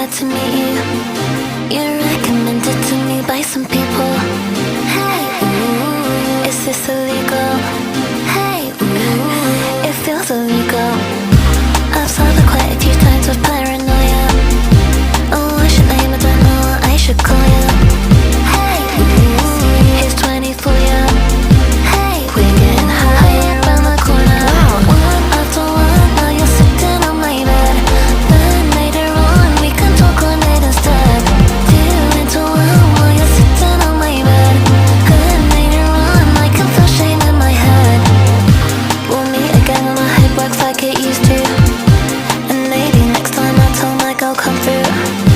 glad to meet you. You're recommended to me by some people. Hey, ooh, is this illegal? Hey, ooh, it feels illegal. I've solved it quite a few times with paranoia. Oh, what's your name? I don't know what I should call you. Hey, ooh, here's 20 for you. Hey, we're getting high around the corner. One after one, now you're sitting on my bed. Then later on, we can talk all night instead. Two into one while you're sitting on my bed. Then later on, I can feel shame in my head. We'll meet again when my head works like it used to. And maybe next time I'll tell my girl come through.